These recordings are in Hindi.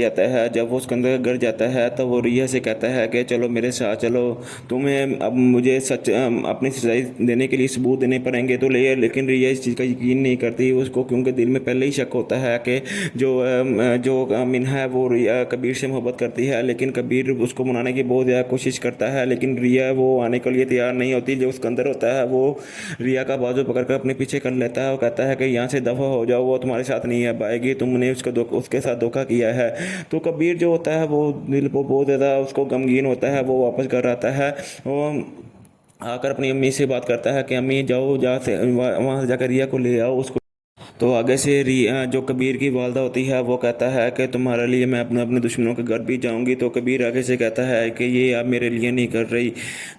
जाता है। जब वो उसके अंदर घर जाता है तो वो रिया से कहता है कि चलो मेरे साथ चलो, तुम्हें अब मुझे सच अपनी सच्चाई देने के लिए सबूत देने पड़ेंगे। तो लेकिन रिया इस चीज़ का यकीन नहीं करती उसको, क्योंकि दिल में पहले ही शक होता है कि जो मिन्हा है वो रिया कबीर से मोहब्बत करती है। लेकिन कबीर उसको मनाने की बहुत ज़्यादा कोशिश करता है, लेकिन रिया वो आने के लिए तैयार नहीं होती। जो उसके अंदर होता है वो रिया का बाजू पकड़कर अपने पीछे कर लेता है और कहता है कि यहाँ से दफ़ा हो जाओ, वो तुम्हारे साथ नहीं आ पाएगी, तुमने उसके साथ धोखा किया है। तो कबीर जो होता है वो दिल को बहुत ज़्यादा उसको गमगीन होता है। वो वापस घर आता है, वो आकर अपनी अम्मी से बात करता है कि अम्मी जाओ, जहाँ से वहाँ से जाकर रिया को ले आओ उसको। तो आगे से रिया जो कबीर की वालदा होती है वो कहता है कि तुम्हारे लिए मैं अपने अपने दुश्मनों के घर भी जाऊंगी। तो कबीर आगे से कहता है कि ये आप मेरे लिए नहीं कर रही।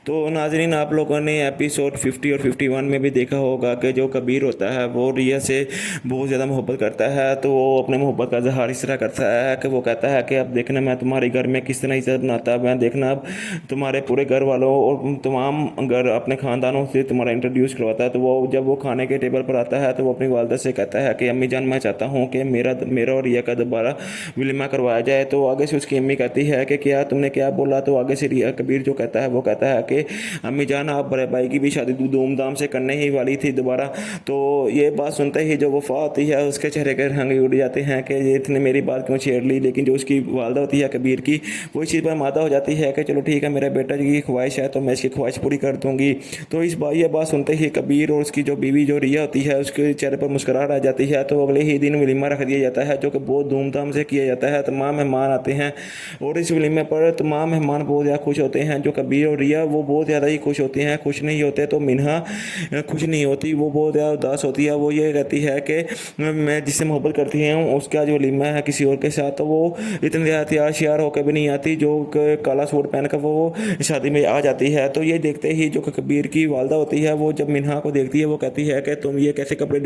तो नाजरीन, आप लोगों ने एपिसोड 50 और 51 में भी देखा होगा कि जो कबीर होता है वो रिया से बहुत ज़्यादा मोहब्बत करता है। तो वो अपने मोहब्बत का इजहार इस तरह करता है कि वो कहता है कि अब देखना मैं तुम्हारे घर में किस तरह इज्जत बनाता, मैं देखना अब तुम्हारे पूरे घर वालों और तमाम घर अपने ख़ानदानों से तुम्हारा इंट्रोड्यूस करवाता है। तो वो जब वो खाने के टेबल पर आता है तो वो अपनी वालदा से कहता है कि अम्मी जान, मैं चाहता हूँ कि मेरा और रिया का दोबारा विलिमा करवाया जाए। तो आगे से उसकी अम्मी कहती है कि क्या तुमने क्या बोला। तो आगे से रिया कबीर जो कहता है वो कहता है कि अम्मी जान, आप बड़े भाई की भी शादी धूमधाम से करने ही वाली थी दोबारा। तो ये बात सुनते ही जो वफा होती है उसके चेहरे के रंग उड़ जाते हैं कि ये इतने मेरी बात क्यों छेड़ ली। लेकिन जो उसकी वालदा होती है कबीर की, वो इस चीज़ पर मादा हो जाती है कि चलो ठीक है, मेरे बेटा जी की ख्वाहिश है तो मैं इसकी ख्वाहिश पूरी कर दूंगी। तो इस बात ये बात सुनते ही कबीर और उसकी जो बीवी जो रिया होती है उसके चेहरे पर मुस्कुराहट आ जाती है। तो अगले ही दिन वलीमा रख दिया जाता है जो कि बहुत धूमधाम से किया जाता है। तमाम मेहमान आते हैं और इस वलीमे पर तमाम मेहमान बहुत ज़्यादा खुश होते हैं। जो कबीर और रिया वो बहुत ज़्यादा ही खुश होते हैं। खुश नहीं होते तो मिन्हा खुश नहीं होती, वो बहुत ज़्यादा उदास होती है। वो ये कहती है कि मैं जिससे मोहब्बत करती हूँ उसका जो वलीमा है किसी और के साथ, तो वो इतनी ज़्यादा तैयार श्यार होकर भी नहीं आती, जो काला सूट पहनकर वो शादी में आ जाती है। तो ये देखते ही जो कबीर की वालदा होती है वो जब मिन्हा को देखती है वो कहती है कि तुम ये कैसे कपड़े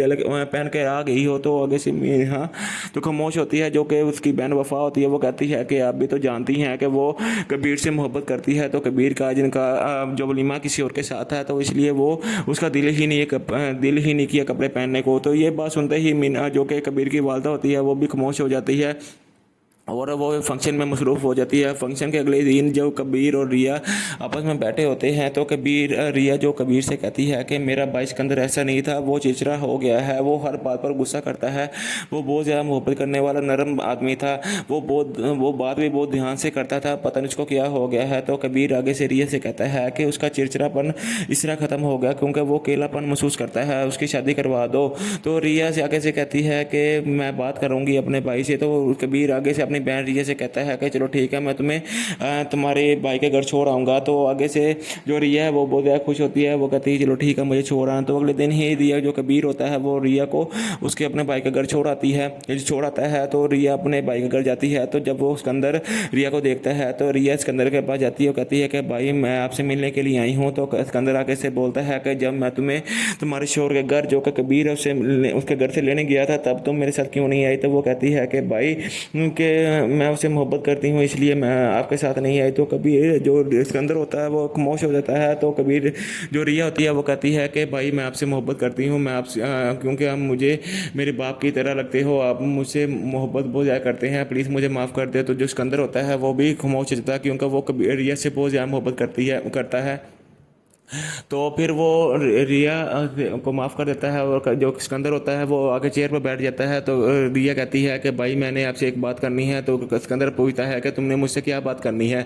पहन के आ गई हो। तो आगे से मिन्हा तो खामोश होती है। जो कि उसकी बहन वफा होती है वो कहती है कि आप भी तो जानती हैं कि वो कबीर से मोहब्बत करती है। तो कबीर का जिनका जो वलीमा किसी और के साथ है तो इसलिए वो उसका दिल ही नहीं किया कपड़े पहनने को। तो ये बात सुनते ही मीना जो कि कबीर की वालदा होती है वो भी खामोश हो जाती है और वो फंक्शन में मसरूफ़ हो जाती है। फंक्शन के अगले दिन जब कबीर और रिया आपस में बैठे होते हैं तो रिया जो कबीर से कहती है कि मेरा भाई सिकंदर ऐसा नहीं था, वो चिड़चिड़ा हो गया है, वो हर बात पर गुस्सा करता है, वो बहुत ज़्यादा मोहब्बत करने वाला नरम आदमी था, वो बात भी बहुत ध्यान से करता था, पता नहीं उसको क्या हो गया है। तो कबीर आगे से रिया से कहता है कि उसका चिड़चिड़ापन इस तरह ख़त्म हो गया क्योंकि वो अकेलापन महसूस करता है, उसकी शादी करवा दो। तो रिया से आगे से कहती है कि मैं बात करूँगी अपने भाई से। तो कबीर आगे से अपनी बहन रिया से कहता है कि चलो ठीक है, मैं तुम्हें तुम्हारे भाई के घर छोड़ आऊँगा। तो आगे से जो रिया है वो बहुत ज़्यादा खुश होती है, वो कहती है चलो ठीक है मुझे छोड़ आना। तो अगले दिन ही रिया जो कबीर होता है वो रिया को उसके अपने भाई के घर छोड़ आता है। तो रिया अपने भाई के घर जाती है। तो जब वो सिकंदर रिया को देखता है तो रिया सिकंदर के पास जाती है और कहती है कि भाई मैं आपसे मिलने के लिए आई हूँ। तो सिकंदर आगे से बोलता है कि जब मैं तुम्हें तुम्हारे शोर के घर जो कि कबीर उसके घर से लेने गया था तब तुम मेरे साथ क्यों नहीं आई। तो वो कहती है कि भाई कि मैं उससे मोहब्बत करती हूँ इसलिए मैं आपके साथ नहीं आई। तो कबीर जो सिकंदर होता है वो खामोश हो जाता है। तो कबीर जो रिया होती है वो कहती है कि भाई मैं आपसे मोहब्बत करती हूँ, मैं आपसे क्योंकि आप मुझे मेरे बाप की तरह लगते हो, आप मुझसे मोहब्बत बहुत ज़्यादा करते हैं, प्लीज़ मुझे माफ़ कर दे। तो जो सिकंदर होता है वो भी खामोश हो जाता है क्योंकि वो कबीर रिया से बहुत ज़्यादा मोहब्बत करता है। तो फिर वो रिया को माफ़ कर देता है और जो सिकंदर होता है वो आके चेयर पर बैठ जाता है। तो रिया कहती है कि भाई मैंने आपसे एक बात करनी है। तो सिकंदर पूछता है कि तुमने मुझसे क्या बात करनी है।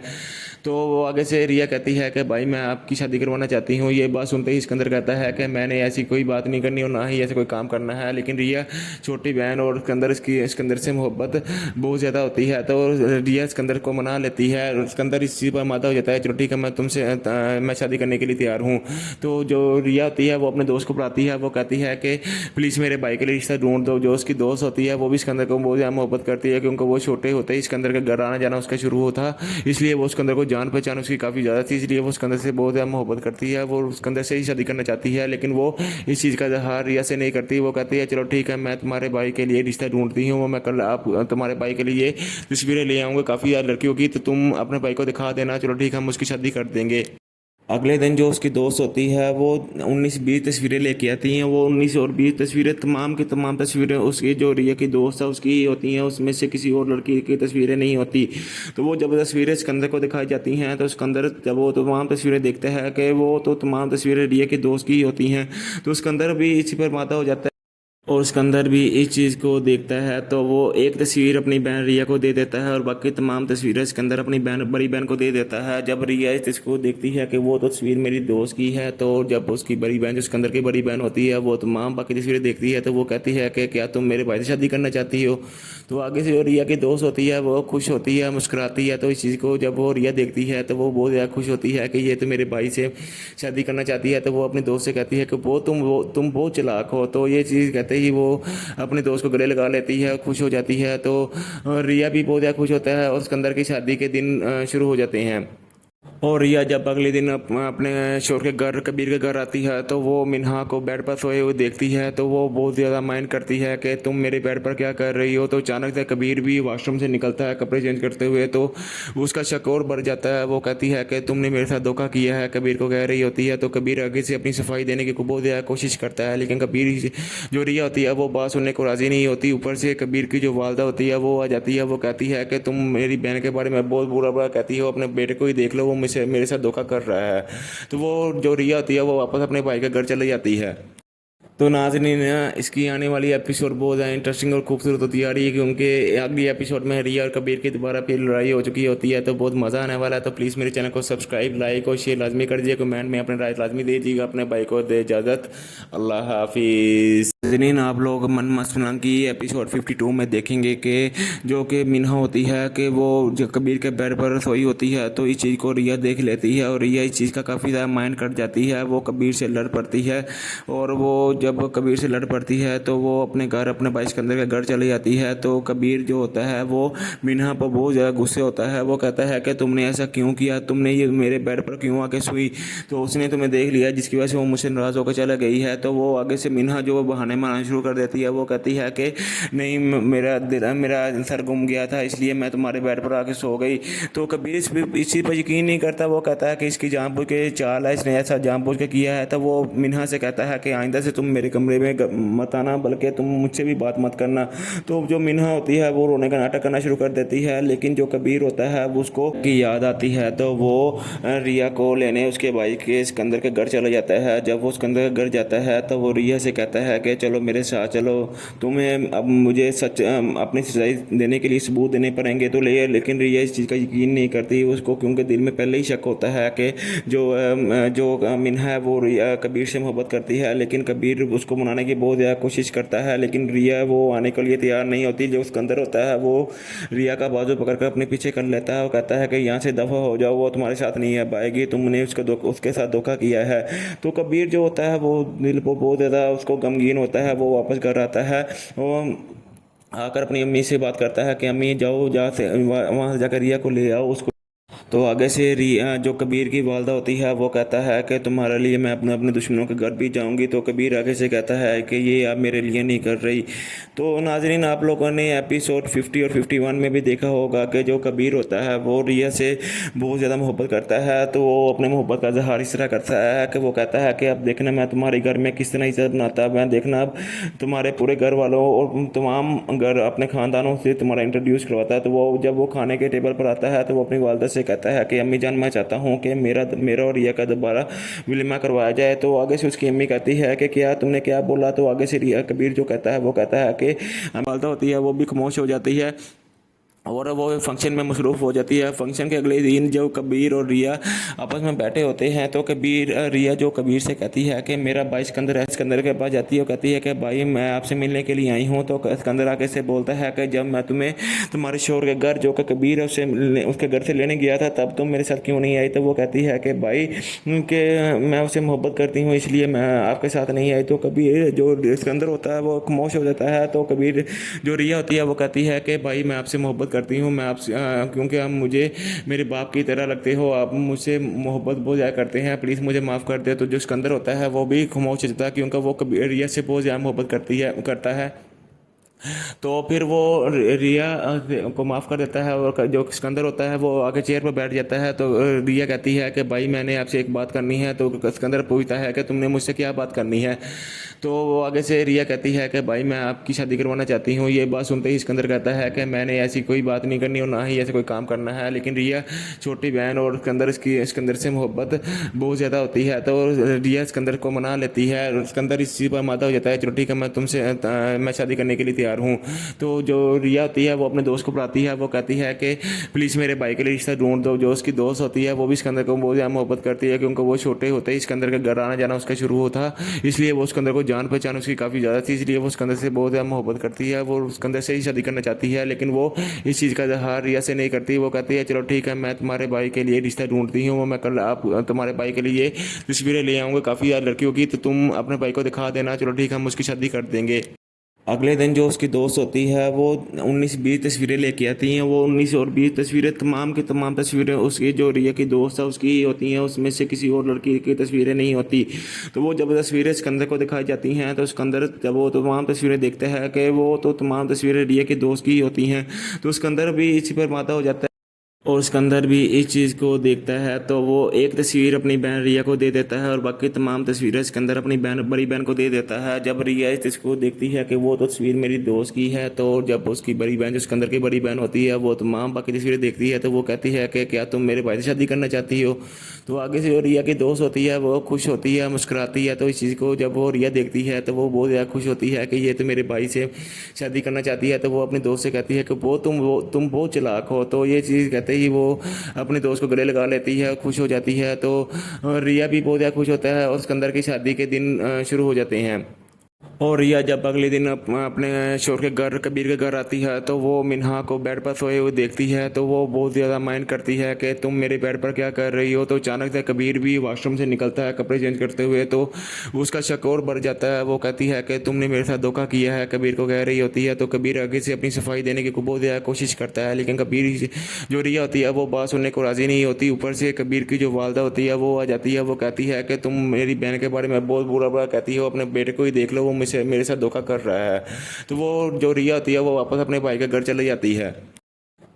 तो वो आगे से रिया कहती है कि भाई मैं आपकी शादी करवाना चाहती हूँ। ये बात सुनते ही सिकंदर कहता है कि मैंने ऐसी कोई बात नहीं करनी और ना ही ऐसे कोई काम करना है। लेकिन रिया छोटी बहन और सिकंदर से मोहब्बत बहुत ज़्यादा होती है। तो रिया सिकंदर को मना लेती है और सिकंदर इस चीज़ पर मादा हो जाता है, चलो ठीक है मैं शादी करने के लिए तैयार हूँ। तो जो रिया होती है वो अपने दोस्त को बुलाती है, वो कहती है कि प्लीज़ मेरे भाई के लिए रिश्ता ढूंढ दो। जो उसकी दोस्त होती है वो भी सिकंदर को बहुत ज़्यादा मोहब्बत करती है क्योंकि वो छोटे होते ही सिकंदर के घर आना जाना उसका शुरू होता, इसलिए वो सिकंदर को जान पहचान उसकी काफ़ी ज़्यादा थी, इसलिए वो सिकंदर से बहुत ज़्यादा मोहब्बत करती है। वो सिकंदर से ही शादी करना चाहती है लेकिन वो इस चीज़ का इजहार रिया से नहीं करती। वो कहती है चलो ठीक है मैं तुम्हारे भाई के लिए रिश्ता ढूंढती हूँ, वो मैं कल आप तुम्हारे भाई के लिए तस्वीरें ले आऊँगा काफ़ी ज़्यादा लड़कियों की, तो तुम अपने भाई को दिखा देना, चलो ठीक है हम उसकी शादी कर देंगे। अगले दिन जो उसकी दोस्त होती है वो 19-20 तस्वीरें लेके आती हैं। वो 19 और 20 तस्वीरें तमाम की तमाम तस्वीरें उसकी जो रिया की दोस्त है उसकी ही होती हैं, उसमें से किसी और लड़की की तस्वीरें नहीं होती। तो वो जब तस्वीरें सिकंदर को दिखाई जाती हैं तो सिकंदर जब वो तमाम तस्वीरें देखता है कि वो तो तमाम तस्वीरें रिया की दोस्त की ही होती हैं, तो सिकंदर भी इसी पर माता हो जाता है और सिकंदर भी इस चीज़ को देखता है। तो वो एक तस्वीर अपनी बहन रिया को दे देता है और बाकी तमाम तस्वीरें सिकंदर अपनी बहन बड़ी बहन को दे देता है। जब रिया इस चीज़ को देखती है कि वो तस्वीर मेरी दोस्त की है, तो जब उसकी बड़ी बहन जो सिकंदर की बड़ी बहन होती है वो तमाम बाकी तस्वीरें देखती है तो वो कहती है कि क्या तुम मेरे भाई से शादी करना चाहती हो। तो आगे से जो रिया की दोस्त होती है वो खुश होती है, मुस्कुराती है। तो इस चीज़ को जब वो रिया देखती है तो वो बहुत ज़्यादा खुश होती है कि ये तो मेरे भाई से शादी करना चाहती है। तो वो अपने दोस्त से कहती है कि तुम बहुत चालाक हो। तो ये चीज़ कहते ही वो अपने दोस्त को गले लगा लेती है, खुश हो जाती है। तो रिया भी बहुत ज़्यादा खुश होता है और सिकंदर की शादी के दिन शुरू हो जाते हैं। और रिया जब अगले दिन अपने शोर के घर कबीर के घर आती है तो वो मिन्हा को बेड पर सोए हुए देखती है। तो वो बहुत ज़्यादा माइंड करती है कि तुम मेरे बेड पर क्या कर रही हो। तो अचानक से कबीर भी वॉशरूम से निकलता है कपड़े चेंज करते हुए। तो उसका शक और बढ़ जाता है। वो कहती है कि तुमने मेरे साथ धोखा किया है, कबीर को कह रही होती है। तो कबीर आगे से अपनी सफाई देने की बहुत ज़्यादा कोशिश करता है, लेकिन कबीर जो रिया होती है वो बात सुनने को राज़ी नहीं होती। ऊपर से कबीर की जो वालदा होती है वो आ जाती है। वो कहती है कि तुम मेरी बहन के बारे में बहुत बुरा बुरा कहती हो, अपने बेटे को ही देख लो, वो मुझसे मेरे साथ धोखा कर रहा है। तो वो जो रिया होती है वो वापस अपने भाई के घर चली जाती है। तो नाज़रीन, इसकी आने वाली एपिसोड बहुत ज़्यादा इंटरेस्टिंग और खूबसूरत होती आ रही है, क्योंकि अगली एपिसोड में रिया और कबीर की दोबारा फिर लड़ाई हो चुकी होती है। तो बहुत मज़ा आने वाला है। तो प्लीज़ मेरे चैनल को सब्सक्राइब, लाइक और शेयर लाजमी कर दीजिए। कमेंट में अपने राय लाजमी दीजिएगा। अपने भाई को दे इजाज़त। अल्लाह हाफिज़। नाज़रीन, आप लोग मन मस्ताना की एपिसोड 52 में देखेंगे कि जो कि मिन्हा होती है कि वो जो कबीर के बेड पर सोई होती है, तो इस चीज़ को रिया देख लेती है और रिया इस चीज़ का काफ़ी ज़्यादा माइंड कर जाती है। वो कबीर से लड़ पड़ती है और वो जब कबीर से लड़ पड़ती है तो वो अपने घर अपने भाई सिकंदर के घर चली जाती है। तो कबीर जो होता है वो मिन्हा पर बहुत ज़्यादा गुस्से होता है। वो कहता है कि तुमने ऐसा क्यों किया, तुमने ये मेरे बेड पर क्यों आके सोई। तो उसने तुम्हें देख लिया जिसकी वजह से वो मुझसे नाराज़ होकर चला गई है। तो वो आगे से मिन्हा जो बहाने मारना शुरू कर देती है। वो कहती है कि नहीं, मेरा सर गुम गया था इसलिए मैं तुम्हारे बेड पर आके सो गई। तो कबीर इस चीज़ पर यकीन नहीं करता। वो कहता है कि इसकी जानबूझ के चाल है, इसने ऐसा जानबूझ के किया है। तो वो मिन्हा से कहता है कि आइंदा से तुम मेरे कमरे में मत आना, बल्कि तुम मुझसे भी बात मत करना। तो जो मिन्हा होती है वो रोने का नाटक करना शुरू कर देती है, लेकिन जो कबीर होता है वो उसको की याद आती है। तो वो रिया को लेने उसके भाई के सिकंदर के घर चला जाता है। जब वो सिकंदर के घर जाता है तो वो रिया से कहता है कि चलो मेरे साथ चलो, तुम्हें अब मुझे अपनी सच्चाई देने के लिए सबूत देने पड़ेंगे। तो लेकिन रिया इस चीज़ का यकीन नहीं करती उसको, क्योंकि दिल में पहले ही शक होता है कि जो मिन्हा है वो रिया कबीर से मोहब्बत करती है। लेकिन कबीर उसको मनाने की बहुत ज़्यादा कोशिश करता है, लेकिन रिया वो आने के लिए तैयार नहीं होती। जो सिकंदर होता है वो रिया का बाजू पकड़कर अपने पीछे कर लेता है और कहता है कि यहाँ से दफ़ा हो जाओ, वो तुम्हारे साथ नहीं है पाएगी, तुमने उसके साथ धोखा किया है। तो कबीर जो होता है वो दिल को बहुत ज़्यादा उसको गमगीन होता है। वो वापस घर आता है और आकर अपनी अम्मी से बात करता है कि अम्मी जाओ, जहाँ से वहाँ से जाकर रिया को ले आओ उसको। तो आगे से रिया जो कबीर की वालदा होती है वो कहता है कि तुम्हारे लिए मैं अपने अपने दुश्मनों के घर भी जाऊंगी। तो कबीर आगे से कहता है कि ये आप मेरे लिए नहीं कर रही। तो नाजरीन, आप लोगों ने एपिसोड 50 और 51 में भी देखा होगा कि जो कबीर होता है वो रिया से बहुत ज़्यादा मोहब्बत करता है। तो वो अपने मोहब्बत का इजहार इस तरह करता है कि वो कहता है कि अब देखना मैं तुम्हारे घर में किस तरह इज्जत बनाता, मैं देखना अब तुम्हारे पूरे घर वालों और तमाम घर अपने ख़ानदानों से तुम्हारा इंट्रोड्यूस करवाता है। तो वो जब वो खाने के टेबल पर आता है तो वो अपनी वालदा से कहता है कि अम्मी जान, मैं चाहता हूँ कि मेरा और रिया का दोबारा विलिमा करवाया जाए। तो आगे से उसकी अम्मी कहती है कि क्या तुमने क्या बोला। तो आगे से रिया कबीर जो कहता है वो कहता है कि वालदा होती है वो भी खामोश हो जाती है और वो फंक्शन में मसरूफ़ हो जाती है। फंक्शन के अगले दिन जो कबीर और रिया आपस में बैठे होते हैं तो रिया जो कबीर से कहती है कि मेरा भाई सिकंदर है। सिकंदर के पास जाती है और कहती है कि भाई मैं आपसे मिलने के लिए आई हूँ। तो सिकंदर आगे से बोलता है कि जब मैं तुम्हें तुम्हारे शोर के घर जो कि कबीर है उसके घर से लेने गया था तब तुम मेरे साथ क्यों नहीं आई। तो वो कहती है कि भाई कि मैं उससे मोहब्बत करती हूँ इसलिए मैं आपके साथ नहीं आई। तो कबीर जो सिकंदर होता है वो खामोश हो जाता है। तो कबीर जो रिया होती है वो कहती है कि भाई मैं आपसे मोहब्बत करती हूँ, मैं आपसे क्योंकि आप मुझे मेरे बाप की तरह लगते हो, आप मुझसे मोहब्बत बहुत ज़्यादा करते हैं, प्लीज़ मुझे माफ़ कर दे। तो जो सिकंदर होता है वो भी खामोश हो जाता है, क्योंकि वो कबीर रिया से बहुत ज़्यादा मोहब्बत करता है। तो फिर वो रिया को माफ़ कर देता है और जो सिकंदर होता है वो आके चेयर पर बैठ जाता है। तो रिया कहती है कि भाई मैंने आपसे एक बात करनी है। तो सिकंदर पूछता है कि तुमने मुझसे क्या बात करनी है। तो वो आगे से रिया कहती है कि भाई मैं आपकी शादी करवाना चाहती हूँ। ये बात सुनते ही सिकंदर कहता है कि मैंने ऐसी कोई बात नहीं करनी और ना ही ऐसे कोई काम करना है। लेकिन रिया छोटी बहन और सिकंदर से मोहब्बत बहुत ज़्यादा होती है। तो रिया सिकंदर को मना लेती है और सिकंदर इस चीज़ पर मादा हो जाता है। चलो ठीक है, मैं शादी करने के लिए तैयार हूँ। तो जो रिया होती है वो अपने दोस्त को बुलाती है। वो कहती है कि प्लीज़ मेरे भाई के लिए रिश्ता ढूंढ दो। जो उसकी दोस्त होती है वो भी सिकंदर को बहुत ज़्यादा मोहब्बत करती है, क्योंकि वो छोटे होते ही सिकंदर के घर आना जाना उसका शुरू होता, इसलिए वो सिकंदर को जान पहचान उसकी काफ़ी ज़्यादा थी। इसलिए वो सिकंदर से बहुत ज़्यादा मोहब्बत करती है। वो सिकंदर से ही शादी करना चाहती है, लेकिन वो इस चीज़ का इजहार रिया से नहीं करती। वो कहती है चलो ठीक है, मैं तुम्हारे भाई के लिए रिश्ता ढूंढती हूँ। मैं कल आप तुम्हारे भाई के लिए तस्वीरें ले आऊँगा काफ़ी ज़्यादा लड़कियों की, तो तुम अपने भाई को दिखा देना। चलो ठीक है, हम उसकी शादी कर देंगे। अगले दिन जो उसकी दोस्त होती है वो 19-20 तस्वीरें लेके आती हैं। वो 19 और 20 तस्वीरें तमाम की तमाम तस्वीरें उसकी जो रिया की दोस्त है उसकी ही होती हैं। उसमें से किसी और लड़की की तस्वीरें नहीं होती। तो वो जब तस्वीरें सिकंदर को दिखाई जाती हैं तो सिकंदर जब वो तमाम तस्वीरें देखते हैं कि वो तो तमाम तस्वीरें रिया की दोस्त की ही होती हैं, तो सिकंदर भी इसी पर माता हो जाता है। और सिकंदर भी इस चीज़ को देखता है तो वो एक तस्वीर अपनी बहन रिया को दे देता है और बाकी तमाम तस्वीरें सिकंदर अपनी बड़ी बहन को दे देता है। जब रिया इस चीज़ को देखती है कि वो तस्वीर मेरी दोस्त की है, तो जब उसकी बड़ी बहन जो सिकंदर की बड़ी बहन होती है वो तमाम बाकी तस्वीरें देखती है, तो वो कहती है कि क्या तुम मेरे भाई से शादी करना चाहती हो। तो आगे से जो रिया की दोस्त होती है वो खुश होती है, मुस्कुराती है। तो इस चीज़ को जब वो रिया देखती है तो वो बहुत ज़्यादा खुश होती है कि ये तो मेरे भाई से शादी करना चाहती है। तो वो अपने दोस्त से कहती है कि तुम बहुत चालाक हो। तो ये चीज़ कहते ही वो अपने दोस्त को गले लगा लेती है, खुश हो जाती है। तो रिया भी बहुत ज़्यादा खुश होता है और सिकंदर की शादी के दिन शुरू हो जाते हैं। और रिया जब अगले दिन अपने शोर के घर कबीर के घर आती है तो वो मिन्हा को बेड पर सोए हुए देखती है। तो वो बहुत ज़्यादा माइंड करती है कि तुम मेरे बेड पर क्या कर रही हो। तो अचानक से कबीर भी वॉशरूम से निकलता है कपड़े चेंज करते हुए। तो उसका शक और बढ़ जाता है। वो कहती है कि तुमने मेरे साथ धोखा किया है, कबीर को कह रही होती है। तो कबीर आगे से अपनी सफाई देने की बहुत ज़्यादा कोशिश करता है, लेकिन कबीर जो रिया होती है वो बात सुनने को राज़ी नहीं होती। ऊपर से कबीर की जो वालदा होती है वो आ जाती है। वो कहती है कि तुम मेरी बहन के बारे में बहुत बुरा बुरा कहती हो, अपने बेटे को ही देख लो, वो मुझसे मेरे साथ धोखा कर रहा है। तो वो जो रिया होती है वो वापस अपने भाई के घर चली जाती है।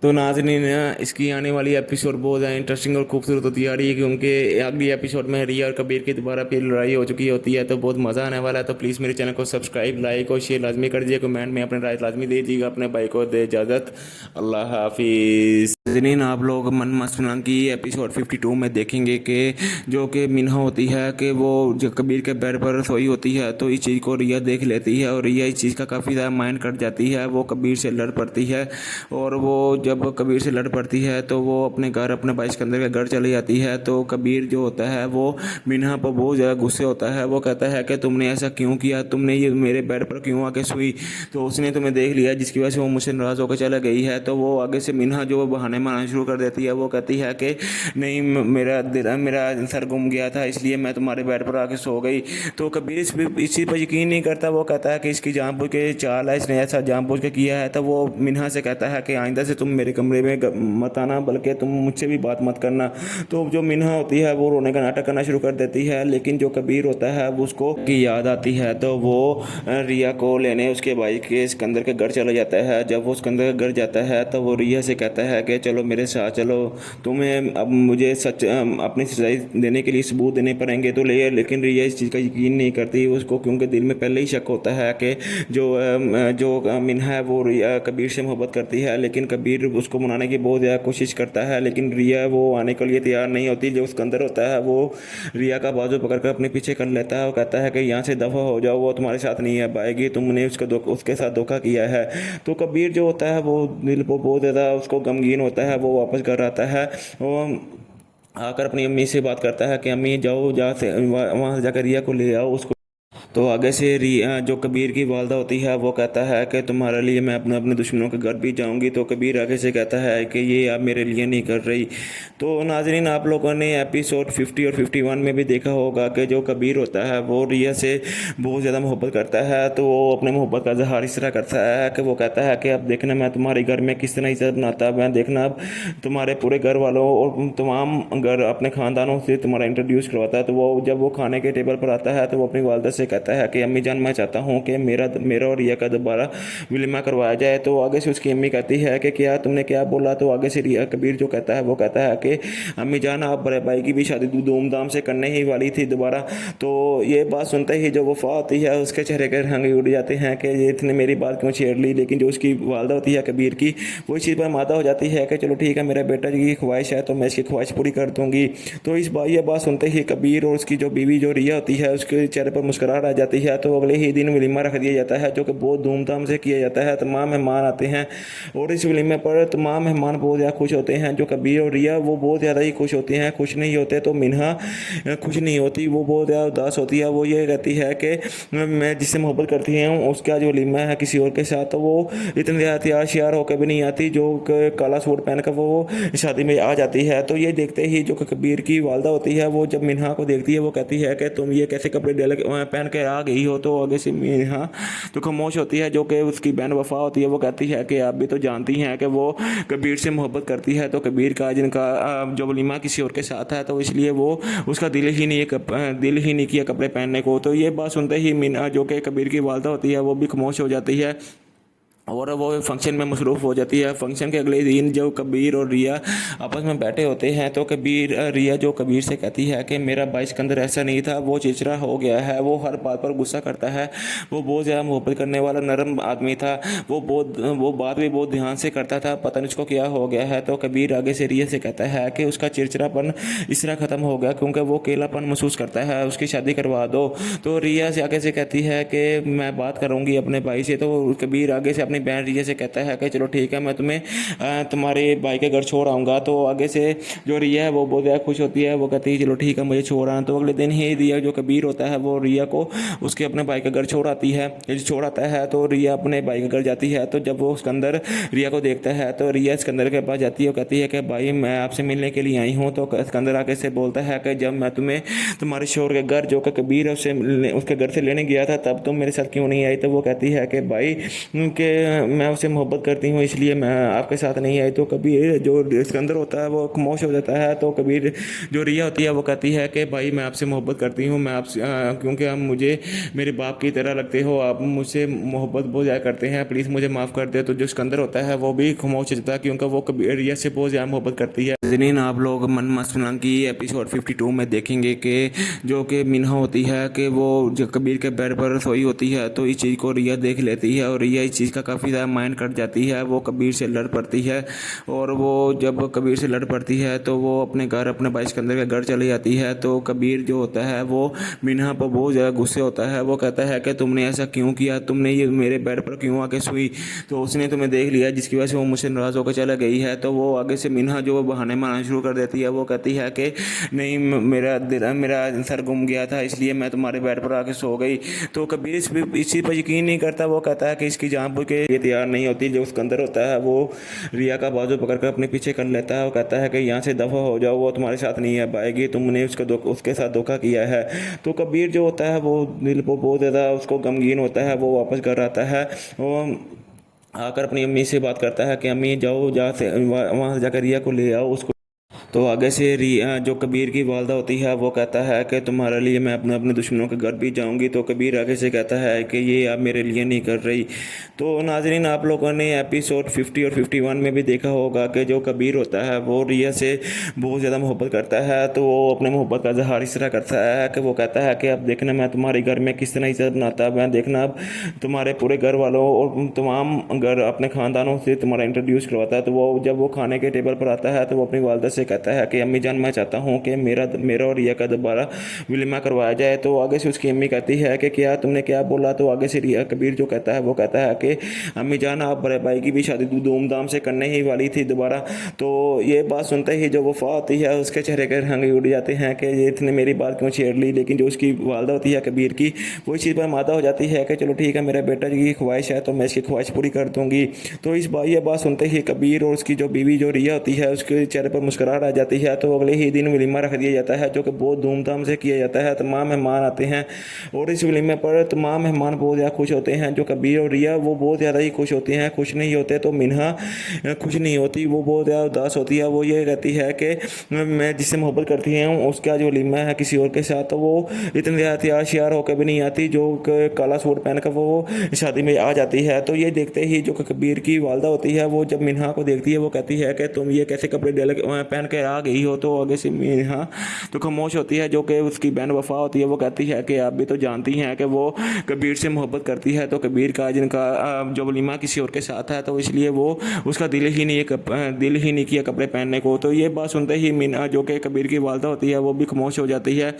तो नाज़रीन, इसकी आने वाली एपिसोड बहुत ज़्यादा इंटरेस्टिंग और खूबसूरत होती आ रही है, क्योंकि अगली एपिसोड में रिया और कबीर की दोबारा फिर लड़ाई हो चुकी होती है। तो बहुत मज़ा आने वाला है। तो प्लीज़ मेरे चैनल को सब्सक्राइब, लाइक और शेयर लाजमी कर दीजिए। कमेंट में अपने राय लाजमी दे दीजिएगा। अपने भाई को दे इजाज़त। अल्लाह हाफिज़। नाज़रीन, आप लोग मन मस्त फिल्म की एपिसोड 52 में देखेंगे कि जो कि मिन्हा होती है कि वो जो कबीर के बेड पर सोई होती है, तो इस चीज़ को रिया देख लेती है और रिया इस चीज़ का काफ़ी ज़्यादा माइंड कर जाती है। वो कबीर से लड़ पड़ती है और वो जब कबीर से लड़ पड़ती है तो वो अपने घर अपने भाई सिकंदर के घर चली जाती है। तो कबीर जो होता है वो मिन्हा पर बहुत ज़्यादा गुस्से होता है। वो कहता है कि तुमने ऐसा क्यों किया, तुमने ये मेरे बेड पर क्यों आके सोई। तो उसने तुम्हें देख लिया जिसकी वजह से वो मुझसे नाराज़ होकर चला गई है। तो वो आगे से मिन्हा जो बहाने मारना शुरू कर देती है। वो कहती है कि नहीं, मेरा सर घूम गया था इसलिए मैं तुम्हारे बेड पर आके सो गई। तो कबीर इस चीज़ पर यकीन नहीं करता। वो कहता है कि इसकी जानबूझ के चाल है, इसने ऐसा जानबूझ के किया है। तो वो मिन्हा से कहता है कि आइंदा से तुम मेरे कमरे में मत आना, बल्कि तुम मुझसे भी बात मत करना। तो जो मिन्हा होती है वो रोने का नाटक करना शुरू कर देती है, लेकिन जो कबीर होता है वो उसको की याद आती है। तो वो रिया को लेने उसके भाई के सिकंदर के घर चला जाता है। जब वो सिकंदर के घर जाता है तो वो रिया से कहता है कि चलो मेरे साथ चलो, तुम्हें अब मुझे अपनी सच्चाई देने के लिए सबूत देने पड़ेंगे। तो लेकिन रिया इस चीज़ का यकीन नहीं करती उसको, क्योंकि दिल में पहले ही शक होता है कि जो मिन्हा है वो रिया कबीर से मोहब्बत करती है। लेकिन कबीर उसको मनाने की बहुत ज़्यादा कोशिश करता है, लेकिन रिया वो आने के लिए तैयार नहीं होती। जो सिकंदर होता है वो रिया का बाजू पकड़कर अपने पीछे कर लेता है और कहता है कि यहाँ से दफ़ा हो जाओ, वो तुम्हारे साथ नहीं आ पाएगी, तुमने उसके साथ धोखा किया है। तो कबीर जो होता है वो दिल को बहुत ज़्यादा उसको गमगीन होता है। वो वापस घर आता है और आकर अपनी अम्मी से बात करता है कि अम्मी जाओ, जहाँ से वहाँ से जाकर रिया को ले आओ उसको। तो आगे से रिया जो कबीर की वालदा होती है वो कहता है कि तुम्हारे लिए मैं अपने अपने दुश्मनों के घर भी जाऊंगी। तो कबीर आगे से कहता है कि ये आप मेरे लिए नहीं कर रही। तो नाजरीन, आप लोगों ने एपिसोड 50 और 51 में भी देखा होगा कि जो कबीर होता है वो रिया से बहुत ज़्यादा मोहब्बत करता है। तो वो अपने मोहब्बत का इजहार इस तरह करता है कि वो कहता है कि अब देखना मैं तुम्हारे घर में किस तरह इज्जत बनाता, मैं देखना अब तुम्हारे पूरे घर वालों और तमाम घर अपने ख़ानदानों से तुम्हारा इंट्रोड्यूस करवाता है। तो वो जब वो खाने के टेबल पर आता है तो वो अपनी वालदा से कहता कहता है कि अम्मी जान मैं चाहता हूँ कि मेरा मेरा और रिया का दोबारा विलिमा करवाया जाए। तो आगे से उसकी अम्मी कहती है कि क्या तुमने क्या बोला। तो आगे से रिया कबीर जो कहता है वो कहता है कि अम्मी जान आप बड़े भाई की भी शादी धूमधाम से करने ही वाली थी दोबारा। तो ये बात सुनते ही जो वफा होती है उसके चेहरे के रंग उड़ जाते हैं कि ये इतने मेरी बात क्यों छेड़ ली। लेकिन जो उसकी वालदा होती है कबीर की, वो इस चीज़ पर मादा हो जाती है कि चलो ठीक है मेरे बेटा जी की ख्वाहिश है तो मैं इसकी ख्वाहिश पूरी कर दूंगी। तो इस बात ये बात सुनते ही कबीर और उसकी जो बीवी जो रिया होती है उसके चेहरे पर मुस्कुराहट आ जाती है। तो अगले ही दिन वलीमा रख दिया जाता है जो कि बहुत धूमधाम से किया जाता है। तमाम मेहमान आते हैं और इस वलीमे पर तमाम मेहमान बहुत ज़्यादा खुश होते हैं। जो कबीर और रिया वो बहुत ज़्यादा ही खुश होते हैं। खुश नहीं होते तो मिन्हा खुश नहीं होती, वो बहुत ज़्यादा उदास होती है। वो ये कहती है कि मैं जिससे मोहब्बत करती हूँ उसका जो वलीमा है किसी और के साथ, तो वो इतनी ज़्यादा तैयार श्यार होकर भी नहीं आती जो काला सूट पहनकर वो शादी में आ जाती है। तो ये देखते ही जो कबीर की वालदा होती है वो जब मिन्हा को देखती है वो कहती है कि तुम ये कैसे कपड़े पहन के आ गई हो। तो आगे से मिन्हा तो खामोश होती है। जो कि उसकी बहन वफा होती है वो कहती है कि आप भी तो जानती हैं कि वो कबीर से मोहब्बत करती है। तो कबीर का जिनका जो वलीमा किसी और के साथ है तो इसलिए वो उसका दिल ही नहीं किया कपड़े पहनने को। तो ये बात सुनते ही मीना जो कि कबीर की वालदा होती है वो भी खामोश हो जाती है और वो फंक्शन में मसरूफ़ हो जाती है। फंक्शन के अगले दिन जब कबीर और रिया आपस में बैठे होते हैं तो रिया जो कबीर से कहती है कि मेरा भाई सिकंदर ऐसा नहीं था, वो चिड़चिड़ा हो गया है, वो हर बात पर गुस्सा करता है, वो बहुत ज़्यादा मोहब्बत करने वाला नरम आदमी था, वो बात भी बहुत ध्यान से करता था, पता नहीं उसको क्या हो गया है। तो कबीर आगे से रिया से कहता है कि उसका चिड़चिड़ापन इस तरह ख़त्म हो गया क्योंकि वो अकेलापन महसूस करता है, उसकी शादी करवा दो। तो रिया से आगे से कहती है कि मैं बात करूँगी अपने भाई से। तो कबीर आगे से अपनी बहन रिया से कहता है कि चलो ठीक है मैं तुम्हें तुम्हारे भाई के घर छोड़ आऊँगा। तो आगे से जो रिया है वो बहुत ज़्यादा खुश होती है, वो कहती है चलो ठीक है मुझे छोड़ आना। तो अगले दिन ही रिया जो कबीर होता है वो रिया को उसके अपने भाई के घर छोड़ आता है। तो रिया अपने भाई के घर जाती है। तो जब वो सिकंदर रिया को देखता है तो रिया सिकंदर के पास जाती है और कहती है कि भाई मैं आपसे मिलने के लिए आई हूँ। तो सिकंदर आगे से बोलता है कि जब मैं तुम्हें तुम्हारे शोर के घर जो कि कबीर उसके घर से लेने गया था तब तुम मेरे साथ क्यों नहीं आई। तो वो कहती है कि भाई कि मैं उससे मोहब्बत करती हूँ इसलिए मैं आपके साथ नहीं आई। तो कबीर जो सिकंदर होता है वो खामोश हो जाता है। तो कबीर जो रिया होती है वो कहती है कि भाई मैं आपसे मोहब्बत करती हूँ, मैं आपसे क्योंकि आप मुझे मेरे बाप की तरह लगते हो, आप मुझसे मोहब्बत बहुत ज़्यादा करते हैं, प्लीज़ मुझे माफ़ कर दे। तो जो सिकंदर होता है वो भी खामोश हो जाता है क्योंकि वो कबीर रिया से बहुत ज़्यादा मोहब्बत करती है। जनीन आप लोग मन मस्त की एपिसोड 52 में देखेंगे कि जो कि मिन्हा होती है कि वो जो कबीर के बेड पर सोई होती है तो इस चीज़ को रिया देख लेती है और रिया इस चीज़ का काफ़ी ज़्यादा माइंड कट जाती है। वो कबीर से लड़ पड़ती है और वो जब कबीर से लड़ पड़ती है तो वो अपने घर अपने भाई सिकंदर के घर चली जाती है। तो कबीर जो होता है वो मिन्हा पर बहुत ज़्यादा गुस्से होता है। वो कहता है कि तुमने ऐसा क्यों किया, तुमने ये मेरे बेड पर क्यों आके सोई, तो उसने तुम्हें देख लिया जिसकी वजह से वो मुझसे नाराज़ होकर चला गई है। तो वो आगे से मिन्हा जो बहाने मारना शुरू कर देती है। वो कहती है कि नहीं मेरा सर गुम गया था इसलिए मैं तुम्हारे बेड पर आके सो गई। तो कबीर इस चीज़ पर यकीन नहीं करता। वो कहता है कि इसकी जान बुझ के ये तैयार नहीं होती। जो सिकंदर होता है वो रिया का बाजू पकड़कर अपने पीछे कर लेता है। वो कहता है कि यहाँ से दफ़ा हो जाओ, वो तुम्हारे साथ नहीं आ पाएगी, तुमने उसके साथ धोखा किया है। तो कबीर जो होता है वो दिल को बहुत ज़्यादा उसको गमगीन होता है। वो वापस घर आता है, वो आकर अपनी अम्मी से बात करता है कि अम्मी जाओ जहाँ से वहाँ जाकर रिया को ले आओ उसको। तो आगे से रिया जो कबीर की वालदा होती है वो कहता है कि तुम्हारे लिए मैं अपने अपने दुश्मनों के घर भी जाऊंगी। तो कबीर आगे से कहता है कि ये आप मेरे लिए नहीं कर रही। तो नाजरीन आप लोगों ने एपिसोड 50 और 51 में भी देखा होगा कि जो कबीर होता है वो रिया से बहुत ज़्यादा मोहब्बत करता है। तो वो अपने मोहब्बत का इजहार इस तरह करता है कि वो कहता है कि अब देखना मैं तुम्हारे घर में किस तरह इज्जत बनाता, मैं देखना अब तुम्हारे पूरे घर वालों और तमाम घर अपने ख़ानदानों से तुम्हारा इंट्रोड्यूस करवाता है। तो वो जब वो खाने के टेबल पर आता है तो वो अपनी वालदा से कहता है कि अम्मी जान मैं चाहता हूँ कि मेरा और रिया का दोबारा विलिमा करवाया जाए। तो आगे से उसकी अम्मी कहती है कि क्या तुमने क्या बोला। तो आगे से रिया कबीर जो कहता है वो कहता है कि अम्मी जान आप बड़े भाई की भी शादी धूमधाम से करने ही वाली थी दोबारा। तो ये बात सुनते ही जो वफा होती है उसके चेहरे के रंग उड़ जाते हैं कि ये इतने मेरी बात क्यों छेड़ ली। लेकिन जो उसकी वालदा होती है कबीर की, वो इस चीज़ पर मादा हो जाती है कि चलो ठीक है मेरे बेटा जी की ख्वाहिश है तो मैं इसकी ख्वाहिश पूरी कर दूंगी। तो ये बात सुनते ही कबीर और उसकी जो बीवी जो रिया होती है उसके चेहरे पर मुस्कुराहट आ जाती है तो अगले ही दिन वलीमा रख दिया जाता है, जो कि बहुत धूमधाम से किया जाता है। तमाम मेहमान आते हैं और इस वलीमे पर तमाम मेहमान बहुत ज़्यादा खुश होते हैं। जो कबीर और रिया वो बहुत ज़्यादा ही खुश होते हैं। खुश नहीं होते तो मिन्हा खुश नहीं होती, वो बहुत ज़्यादा उदास होती है। वो ये कहती है कि मैं जिससे मोहब्बत करती हूँ उसका जो वलीमा है किसी और के साथ, तो वो इतनी ज़्यादा तैयार श्यार होकर भी नहीं आती, जो काला सूट पहनकर वो शादी में आ जाती है। तो ये देखते ही जो कबीर की वालदा होती है वो जब मिन्हा को देखती है वो कहती है कि तुम ये कैसे कपड़े पहन के आ गई हो। तो आगे से मिन्हा तो खामोश होती है। जो कि उसकी बहन वफा होती है वो कहती है कि आप भी तो जानती हैं कि वो कबीर से मोहब्बत करती है, तो कबीर का जिनका जो वलीमा किसी और के साथ है तो इसलिए वो उसका दिल ही नहीं किया कपड़े पहनने को। तो ये बात सुनते ही मीना जो कि कबीर की वालदा होती है वो भी खामोश हो जाती है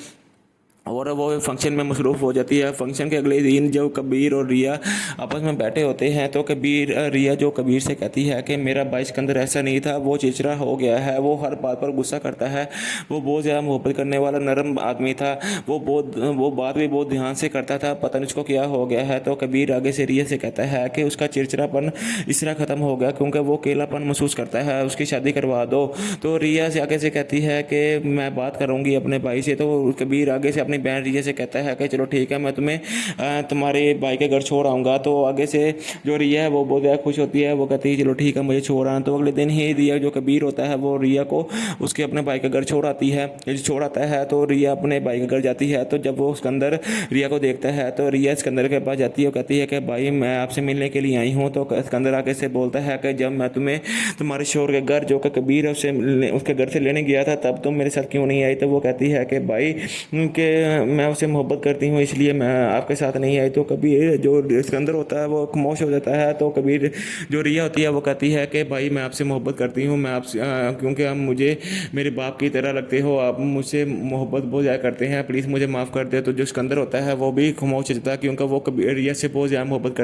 और वो फंक्शन में मसरूफ़ हो जाती है। फंक्शन के अगले दिन जब कबीर और रिया आपस में बैठे होते हैं तो रिया जो कबीर से कहती है कि मेरा भाई सिकंदर ऐसा नहीं था, वो चिड़चिड़ा हो गया है, वो हर बात पर गुस्सा करता है, वो बहुत ज़्यादा मोहब्बत करने वाला नरम आदमी था, वो बात भी बहुत ध्यान से करता था, पता नहीं उसको क्या हो गया है। तो कबीर आगे से रिया से कहता है कि उसका चिड़चिड़ापन इस तरह ख़त्म हो गया क्योंकि वो अकेलापन महसूस करता है, उसकी शादी करवा दो। तो रिया से आगे से कहती है कि मैं बात करूँगी अपने भाई से। तो कबीर आगे से अपनी बहन रिया से कहता है कि चलो ठीक है, मैं तुम्हें तुम्हारे भाई के घर छोड़ आऊँगा। तो आगे से जो रिया है वो बहुत ज़्यादा खुश होती है, वो कहती है चलो ठीक है मुझे छोड़ आना। तो अगले दिन ही रिया जो कबीर होता है वो रिया को उसके अपने भाई के घर छोड़ आता है। तो रिया अपने भाई के घर जाती है। तो जब वो सिकंदर रिया को देखता है तो रिया सिकंदर के पास जाती है और कहती है कि भाई मैं आपसे मिलने के लिए आई हूँ। तो सिकंदर आगे से बोलता है कि जब मैं तुम्हें तुम्हारे शोर के घर जो कि कबीर उसके घर से लेने गया था तब तुम मेरे साथ क्यों नहीं आई। तो वो कहती है कि भाई कि मैं उससे मोहब्बत करती हूँ इसलिए मैं आपके साथ नहीं आई। तो कबीर जो सिकंदर होता है वो खामोश हो जाता है। तो कबीर जो रिया होती है वो कहती है कि भाई मैं आपसे मोहब्बत करती हूँ, मैं आपसे क्योंकि आप मुझे मेरे बाप की तरह लगते हो, आप मुझसे मोहब्बत बहुत ज़्यादा करते हैं, प्लीज़ मुझे माफ़ कर दे। तो जो सिकंदर होता है वो भी खामोश हो जाता है क्योंकि वो कबीर रिया से बहुत ज़्यादा मोहब्बत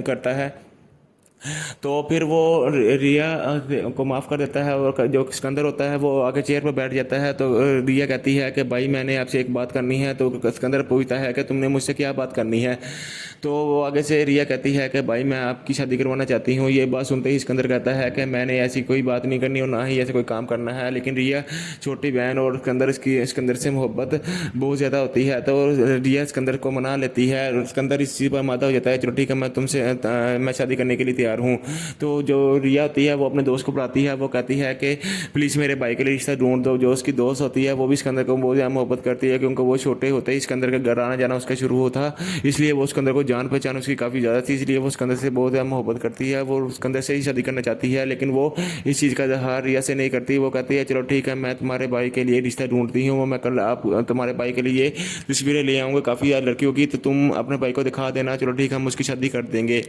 करता है। तो फिर वो रिया को माफ़ कर देता है और जो सिकंदर होता है वो आके चेयर पर बैठ जाता है। तो रिया कहती है कि भाई मैंने आपसे एक बात करनी है। तो सिकंदर पूछता है कि तुमने मुझसे क्या बात करनी है। तो वो आगे से रिया कहती है कि भाई मैं आपकी शादी करवाना चाहती हूँ। ये बात सुनते ही सिकंदर कहता है कि मैंने ऐसी कोई बात नहीं करनी और ना ही ऐसे कोई काम करना है। लेकिन रिया छोटी बहन और सिकंदर से मोहब्बत बहुत ज़्यादा होती है तो रिया सिकंदर को मना लेती है और सिकंदर इस चीज़ पर मादा हो जाता है, चलो ठीक है मैं शादी करने के लिए तैयार हूँ। तो जो रिया होती है वो अपने दोस्त को बुलाती है, वो कहती है कि प्लीज़ मेरे भाई के लिए रिश्ता ढूंढ दो। जो उसकी दोस्त होती है वो भी सिकंदर को बहुत ज़्यादा मोहब्बत करती है क्योंकि वो छोटे होते ही सिकंदर के घर आना जाना उसका शुरू होता, इसलिए वो सिकंदर को जान पहचान उसकी काफ़ी ज़्यादा थी, इसलिए वो सिकंदर से बहुत ज़्यादा मोहब्बत करती है। वो सिकंदर से ही शादी करना चाहती है लेकिन वो इस चीज़ का इजहार रिया से नहीं करती। वो कहती है चलो ठीक है मैं तुम्हारे भाई के लिए रिश्ता ढूंढती हूँ, मैं कल आप तुम्हारे भाई के लिए तस्वीरें ले आऊँगा काफ़ी यार लड़कियों की, तो तुम अपने भाई को दिखा देना, चलो ठीक है हम उसकी शादी कर देंगे।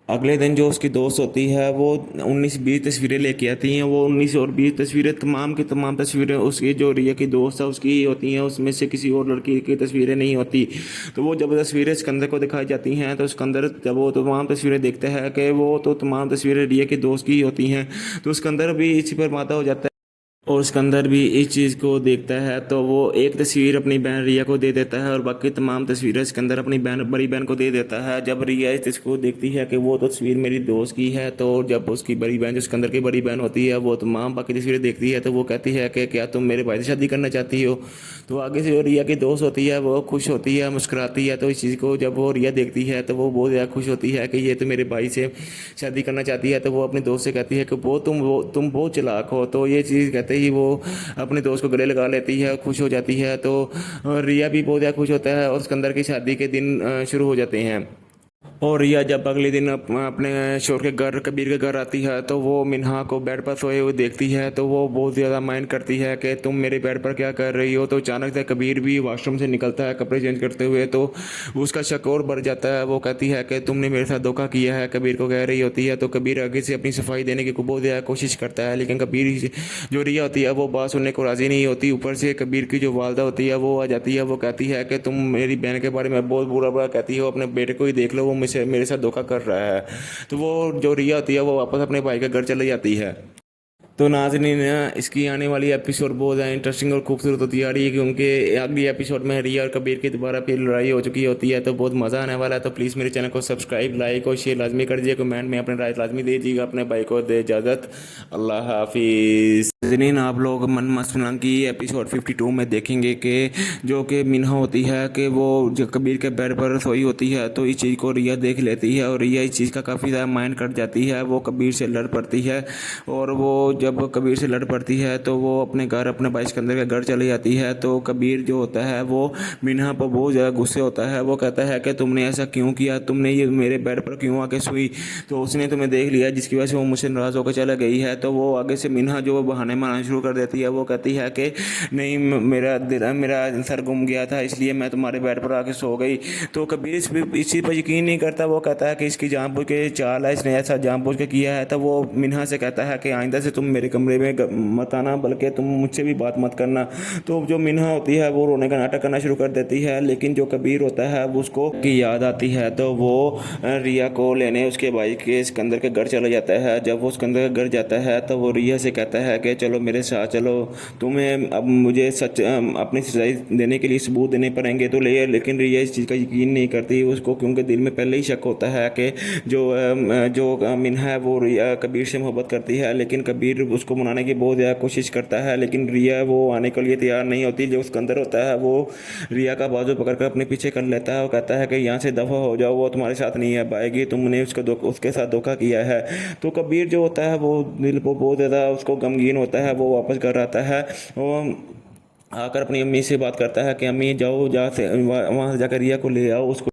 अगले दिन जो उसकी दोस्त होती है वो 19-20 तस्वीरें लेके आती हैं। वो 19 और 20 तस्वीरें तमाम की तमाम तस्वीरें उसकी जो रिया की दोस्त है उसकी ही होती हैं, उसमें से किसी और लड़की की तस्वीरें नहीं होती। तो वो जब तस्वीरें सिकंदर को दिखाई जाती हैं तो सिकंदर जब वो तमाम तस्वीरें देखता है कि वो तो तमाम तस्वीरें रिया की दोस्त की ही होती हैं, तो सिकंदर भी इसी पर माता हो जाता है और सिकंदर भी इस चीज़ को देखता है। तो वो एक तस्वीर अपनी बहन रिया को दे देता है और बाकी तमाम तस्वीरें सिकंदर अपनी बड़ी बहन को दे देता है। जब रिया इस चीज़ को देखती है कि वो तस्वीर मेरी दोस्त की है, तो जब उसकी बड़ी बहन जो सिकंदर की बड़ी बहन होती है वो तमाम बाकी तस्वीरें देखती है तो वो कहती है कि क्या तुम मेरे भाई से शादी करना चाहती हो। तो आगे से जो रिया की दोस्त होती है वो खुश होती है, मुस्कुराती है। तो इस चीज़ को जब वो रिया देखती है तो वो बहुत ज़्यादा खुश होती है कि ये तो मेरे भाई से शादी करना चाहती है। तो वो अपने दोस्त से कहती है कि तुम बहुत चालाक हो। तो ये चीज़ कहते ही वो अपने दोस्त को गले लगा लेती है, खुश हो जाती है। तो रिया भी बहुत ज़्यादा खुश होता है और सिकंदर की शादी के दिन शुरू हो जाते हैं। और रिया जब अगले दिन अपने शोर के घर कबीर के घर आती है तो वो मिन्हा को बेड पर सोए हुए देखती है। तो वो बहुत ज़्यादा माइंड करती है कि तुम मेरे बेड पर क्या कर रही हो। तो अचानक से कबीर भी वॉशरूम से निकलता है कपड़े चेंज करते हुए, तो उसका शक और बढ़ जाता है। वो कहती है कि तुमने मेरे साथ धोखा किया है, कबीर को कह रही होती है। तो कबीर आगे से अपनी सफाई देने की बहुत ज़्यादा कोशिश करता है लेकिन कबीर जो रिया होती है वो बात सुनने को राज़ी नहीं होती। ऊपर से कबीर की जो वालदा होती है वो आ जाती है, वो कहती है कि तुम मेरी बहन के बारे में बहुत बुरा बुरा कहती हो, अपने बेटे को ही देख लो, वो मेरे साथ धोखा कर रहा है। तो वो जो रिया होती है वो वापस अपने भाई के घर चली जाती है। तो नाज़रीन, इसकी आने वाली एपिसोड बहुत ज़्यादा इंटरेस्टिंग और खूबसूरत होती आ रही है, क्योंकि अगली एपिसोड में रिया और कबीर की दोबारा फिर लड़ाई हो चुकी होती है, तो बहुत मज़ा आने वाला है। तो प्लीज़ मेरे चैनल को सब्सक्राइब, लाइक और शेयर लाजमी कर दीजिए। कमेंट में अपने राय लाजमी दीजिएगा। अपने भाई को दे इजाज़त। अल्लाह हाफिज़। नाज़रीन, आप लोग मन मस्त फिल्म की एपिसोड 52 में देखेंगे कि जो कि मिन्हा होती है कि वो जो कबीर के बेड पर सोई होती है, तो इस चीज़ को रिया देख लेती है और रिया इस चीज़ का काफ़ी ज़्यादा माइंड कट जाती है। वो कबीर से लड़ पड़ती है और वो जब कबीर से लड़ पड़ती है तो वो अपने घर, अपने भाई सिकंदर के घर चली जाती है। तो कबीर जो होता है वो मिन्हा पर बहुत ज़्यादा गुस्से होता है। वो कहता है कि तुमने ऐसा क्यों किया, तुमने ये मेरे बेड पर क्यों आके सोई। तो उसने तुम्हें देख लिया, जिसकी वजह से वो मुझसे नाराज़ होकर चला गई है। तो वो आगे से मिन्हा जो बहाने मारना शुरू कर देती है। वो कहती है कि नहीं, मेरा सर गुम गया था, इसलिए मैं तुम्हारे बेड पर आके सो गई। तो कबीर इस चीज़ पर यकीन नहीं करता। वो कहता है कि इसकी जानबूझ के चाल है, इसने ऐसा जानबूझ के किया है। तो वो मिन्हा से कहता है कि आइंदा से तुम मेरे कमरे में मत आना, बल्कि तुम मुझसे भी बात मत करना। तो जो मिन्हा होती है वो रोने का नाटक करना शुरू कर देती है, लेकिन जो कबीर होता है वो उसको की याद आती है। तो वो रिया को लेने उसके भाई के सिकंदर के घर चला जाता है। जब वो सिकंदर के घर जाता है तो वो रिया से कहता है कि चलो मेरे साथ चलो, तुम्हें अब मुझे अपनी सच्चाई देने के लिए सबूत देने पड़ेंगे। तो लेकिन रिया इस चीज़ का यकीन नहीं करती उसको, क्योंकि दिल में पहले ही शक होता है कि जो मिन्हा है वो रिया कबीर से मोहब्बत करती है। लेकिन कबीर उसको मनाने की बहुत ज़्यादा कोशिश करता है, लेकिन रिया वो आने के लिए तैयार नहीं होती। जो उसके अंदर होता है वो रिया का बाजू पकड़कर अपने पीछे कर लेता है और कहता है कि यहाँ से दफ़ा हो जाओ, वो तुम्हारे साथ नहीं आ पाएगी, तुमने उसके साथ धोखा किया है। तो कबीर जो होता है वो दिल को बहुत ज़्यादा उसको गमगीन होता है। वो वापस घर आता है और आकर अपनी अम्मी से बात करता है कि अम्मी जाओ, जहाँ से वहाँ से जाकर रिया को ले आओ उसको।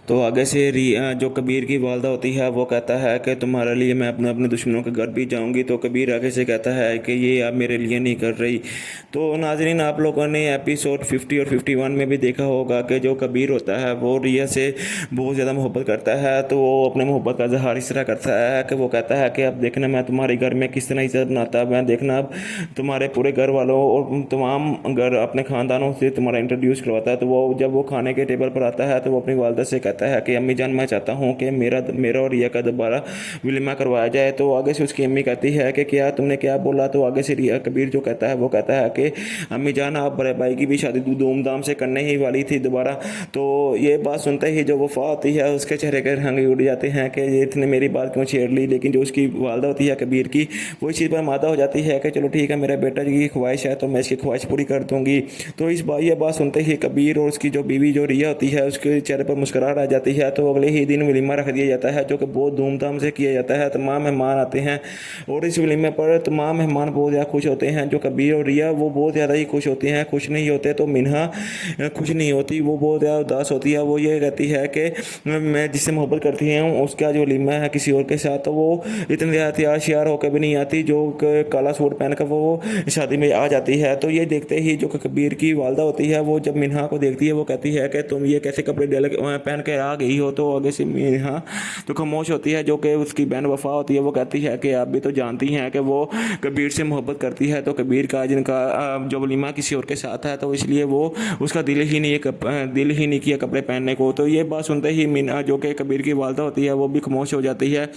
तो आगे से रिया जो कबीर की वालदा होती है वो कहता है कि तुम्हारे लिए मैं अपने अपने दुश्मनों के घर भी जाऊंगी। तो कबीर आगे से कहता है कि ये आप मेरे लिए नहीं कर रही। तो नाजरीन, आप लोगों ने एपिसोड 50 और 51 में भी देखा होगा कि जो कबीर होता है वो रिया से बहुत ज़्यादा मोहब्बत करता है। तो वो अपने मोहब्बत का इजहार इस तरह करता है कि वो कहता है कि अब देखना मैं तुम्हारे घर में किस तरह इज्जत बनाता, मैं देखना अब तुम्हारे पूरे घर वालों और तमाम घर अपने ख़ानदानों से तुम्हारा इंट्रोड्यूस करवाता है। तो वो जब वो खाने के टेबल पर आता है तो वो अपनी वालदा से कहता है कि अम्मी जान, मैं चाहता हूँ कि मेरा और रिया का दोबारा विलिमा करवाया जाए। तो आगे से उसकी अम्मी कहती है कि क्या तुमने क्या बोला। तो आगे से रिया कबीर जो कहता है वो कहता है कि अम्मी जान, आप बड़े भाई की भी शादी धूमधाम से करने ही वाली थी दोबारा। तो ये बात सुनते ही जो वफा होती है उसके चेहरे के रंग उड़ जाते हैं कि ये इतने मेरी बात क्यों छेड़ ली। लेकिन जो उसकी वालदा होती है कबीर की, वो इस चीज़ पर मादा हो जाती है कि चलो ठीक है, मेरा बेटा की ख्वाहिश है तो मैं इसकी ख्वाहिश पूरी कर दूंगी। तो ये बात सुनते ही कबीर और उसकी जो बीवी जो रिया होती है उसके चेहरे पर मुस्कुराहट आ जाती है। तो अगले ही दिन वलीमा रख दिया जाता है, जो कि बहुत धूमधाम से किया जाता है। तमाम मेहमान आते हैं और इस वलीमे पर तमाम मेहमान बहुत ज़्यादा खुश होते हैं। जो कबीर और रिया वो बहुत ज़्यादा ही खुश होते हैं। खुश नहीं होते तो मिन्हा खुश नहीं होती, वो बहुत ज़्यादा उदास होती है। वो ये कहती है कि मैं जिससे मोहब्बत करती हूँ उसका जो वलीमा है किसी और के साथ, तो वो इतनी ज़्यादा तैयार श्यार होकर भी नहीं आती, जो काला सूट पहनकर वो शादी में आ जाती है। तो ये देखते ही जो कबीर की वालदा होती है वो जब मिन्हा को देखती है वो कहती है कि तुम ये कैसे कपड़े पहन के आ गई हो। तो आगे से मिन्हा तो खामोश होती है। जो कि उसकी बहन वफा होती है वो कहती है कि आप भी तो जानती हैं कि वो कबीर से मोहब्बत करती है। तो कबीर का जिनका जो वलीमा किसी और के साथ है, तो इसलिए वो उसका दिल ही नहीं किया कपड़े पहनने को। तो ये बात सुनते ही मिन्हा जो कि कबीर की वालदा होती है वो भी खामोश हो जाती है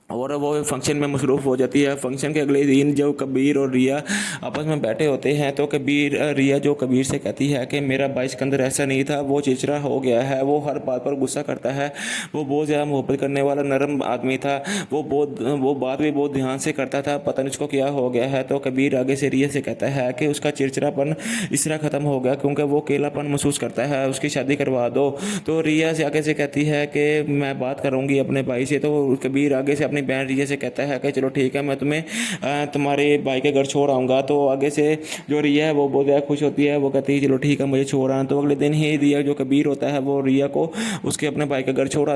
और वो फंक्शन में मसरूफ़ हो जाती है। फंक्शन के अगले दिन जब कबीर और रिया आपस में बैठे होते हैं तो रिया जो कबीर से कहती है कि मेरा भाई सिकंदर ऐसा नहीं था, वो चिड़चिड़ा हो गया है, वो हर बात पर गुस्सा करता है, वो बहुत ज़्यादा मोहब्बत करने वाला नरम आदमी था, वो बात भी बहुत ध्यान से करता था, पता नहीं उसको क्या हो गया है। तो कबीर आगे से रिया से कहता है कि उसका चिड़चिड़ापन इस तरह ख़त्म हो गया क्योंकि वो अकेलापन महसूस करता है, उसकी शादी करवा दो। तो रिया से आगे से कहती है कि मैं बात करूँगी अपने भाई से। तो कबीर आगे से अपनी बहन रिया से कहता है कि चलो ठीक है, मैं तुम्हें तुम्हारे भाई के घर छोड़ आऊँगा। तो आगे से जो रिया है वो बहुत ज़्यादा खुश होती है, वो कहती है चलो ठीक है, मुझे छोड़ आना। तो अगले दिन ही रिया जो कबीर होता है वो रिया को उसके अपने भाई के घर छोड़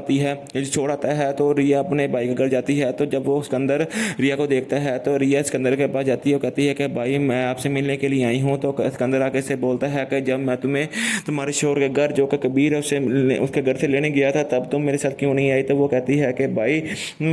आता है। तो रिया अपने भाई के घर जाती है। तो जब वो सिकंदर रिया को देखता है तो रिया सिकंदर के पास जाती है और कहती है कि भाई मैं आपसे मिलने के लिए आई हूँ। तो सिकंदर आगे से बोलता है कि जब मैं तुम्हें तुम्हारे शोर के घर जो कि कबीर उसके घर से लेने गया था तब तुम मेरे साथ क्यों नहीं आई। तो वो कहती है कि भाई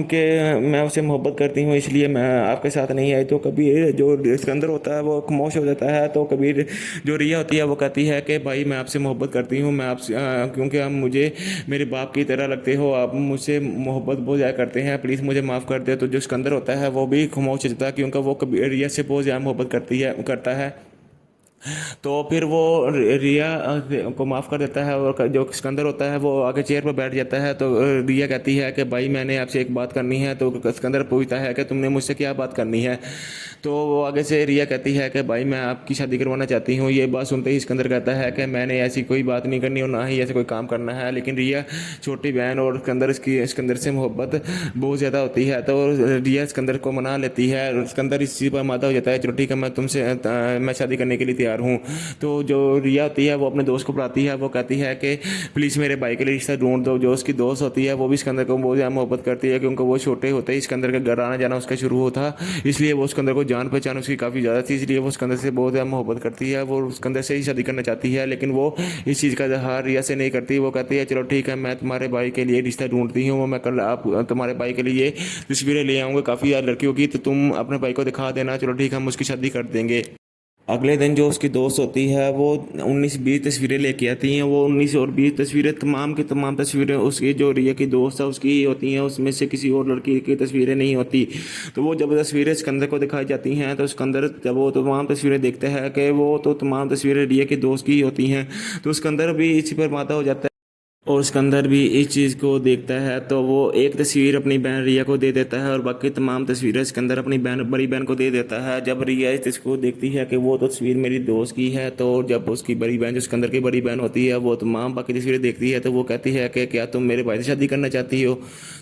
के मैं उससे मोहब्बत करती हूँ इसलिए मैं आपके साथ नहीं आई। तो कबीर जो सिकंदर होता है वो खामोश हो जाता है। तो कबीर जो रिया होती है वो कहती है कि भाई मैं आपसे मोहब्बत करती हूँ, मैं आपसे क्योंकि आप मुझे मेरे बाप की तरह लगते हो, आप मुझसे मोहब्बत बहुत ज़्यादा करते हैं, प्लीज़ मुझे माफ़ कर दे। तो जो सिकंदर होता है वो भी खामोश हो जाता है क्योंकि वो कबीर रिया से बहुत ज़्यादा मोहब्बत करता है। तो फिर वो रिया को माफ़ कर देता है और जो सिकंदर होता है वो आगे चेयर पर बैठ जाता है। तो रिया कहती है कि भाई मैंने आपसे एक बात करनी है। तो सिकंदर पूछता है कि तुमने मुझसे क्या बात करनी है। तो वो आगे से रिया कहती है कि भाई मैं आपकी शादी करवाना चाहती हूँ। ये बात सुनते ही सिकंदर कहता है कि मैंने ऐसी कोई बात नहीं करनी और ना ही ऐसे कोई काम करना है। लेकिन रिया छोटी बहन और सिकंदर से मोहब्बत बहुत ज़्यादा होती है। तो रिया सिकंदर को मना लेती है और सिकंदर इस चीज़ पर मादा हो जाता है, चलो ठीक है मैं शादी करने के लिए तैयार हूँ। तो जो रिया होती है वो अपने दोस्त को बुलाती है, वो कहती है कि प्लीज़ मेरे भाई के लिए रिश्ता ढूंढ दो। जो उसकी दोस्त होती है वो भी सिकंदर को बहुत ज़्यादा मोहब्बत करती है क्योंकि वो छोटे होते ही सिकंदर का घर आना जाना उसका शुरू होता, इसलिए वो सिकंदर को जान पहचान उसकी काफ़ी ज़्यादा थी, इसलिए वो सिकंदर से बहुत ज़्यादा मोहब्बत करती है। वो सिकंदर से ही शादी करना चाहती है, लेकिन वो इस चीज़ का इजहार रिया से नहीं करती। वो कहती है चलो ठीक है मैं तुम्हारे भाई के लिए रिश्ता ढूंढती हूँ, मैं कल आप तुम्हारे भाई के लिए तस्वीरें ले आऊँगा काफ़ी यार लड़कियों की, तो तुम अपने भाई को दिखा देना, चलो ठीक है हम उसकी शादी कर देंगे। अगले दिन जो उसकी दोस्त होती है वो 19-20 तस्वीरें लेके आती हैं। वो 19 और 20 तस्वीरें तमाम की तमाम तस्वीरें उसकी जो रिया की दोस्त है उसकी ही होती हैं, उसमें से किसी और लड़की की तस्वीरें नहीं होती। तो वो जब तस्वीरें सिकंदर को दिखाई जाती हैं तो सिकंदर जब वो तमाम तस्वीरें देखते हैं कि वो तो तमाम तस्वीरें रिया की दोस्त की ही होती हैं, तो सिकंदर भी इसी पर माता हो जाता है और सिकंदर भी इस चीज़ को देखता है। तो वो एक तस्वीर अपनी बहन रिया को दे देता है और बाकी तमाम तस्वीरें सिकंदर अपनी बड़ी बहन को दे देता है। जब रिया इस चीज़ को देखती है कि वो तस्वीर मेरी दोस्त की है, तो जब उसकी बड़ी बहन जो सिकंदर की बड़ी बहन होती है वो तमाम बाकी तस्वीरें देखती है तो वो कहती है कि क्या तुम मेरे भाई से शादी करना चाहती हो।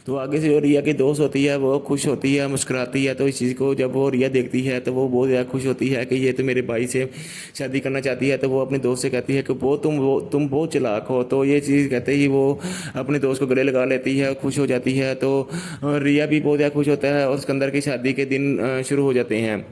तो आगे से जो रिया की दोस्त होती है वो खुश होती है, मुस्कुराती है। तो इस चीज़ को जब वो रिया देखती है तो वो बहुत ज़्यादा खुश होती है कि ये तो मेरे भाई से शादी करना चाहती है। तो वो अपने दोस्त से कहती है कि तुम बहुत चालाक हो। तो ये चीज़ कहते ही वो अपने दोस्त को गले लगा लेती है, खुश हो जाती है। तो रिया भी बहुत ज़्यादा खुश होता है और सिकंदर की शादी के दिन शुरू हो जाते हैं।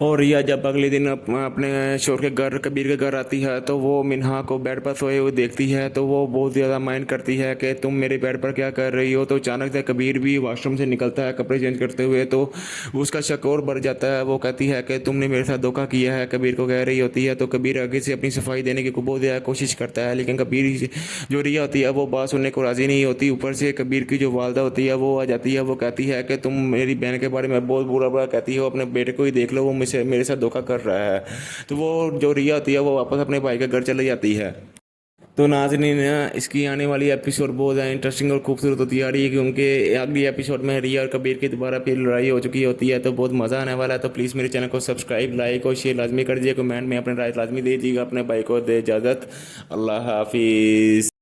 और रिया जब अगले दिन अपने शोर के घर कबीर के घर आती है तो वो मिन्हा को बेड पर सोए हुए देखती है। तो वो बहुत ज़्यादा माइंड करती है कि तुम मेरे बेड पर क्या कर रही हो। तो अचानक से कबीर भी वॉशरूम से निकलता है कपड़े चेंज करते हुए, तो उसका शक और बढ़ जाता है। वो कहती है कि तुमने मेरे साथ धोखा किया है, कबीर को कह रही होती है। तो कबीर आगे से अपनी सफाई देने की बहुत ज़्यादा कोशिश करता है, लेकिन कबीर जो रिया होती है वो बात सुनने को राज़ी नहीं होती। ऊपर से कबीर की जो वालदा होती है वो आ जाती है, वो कहती है कि तुम मेरी बहन के बारे में बहुत बुरा बुरा कहती हो, अपने बेटे को ही देख लो, वो मेरे साथ धोखा कर रहा है। तो वो जो रिया होती है वो वापस अपने भाई के घर चले जाती है। तो नाज़रीन इसकी आने वाली एपिसोड बहुत ज़्यादा इंटरेस्टिंग और खूबसूरत होती आ रही है क्योंकि अगली एपिसोड में रिया और कबीर की दोबारा फिर लड़ाई हो चुकी होती है, तो बहुत मज़ा आने वाला है। तो प्लीज़ मेरे चैनल को सब्सक्राइब लाइक और शेयर लाजमी कर दीजिए, कमेंट में अपने राय लाजमी दे दीजिएगा। अपने भाई को दे इजाज़त, अल्लाह हाफिज़।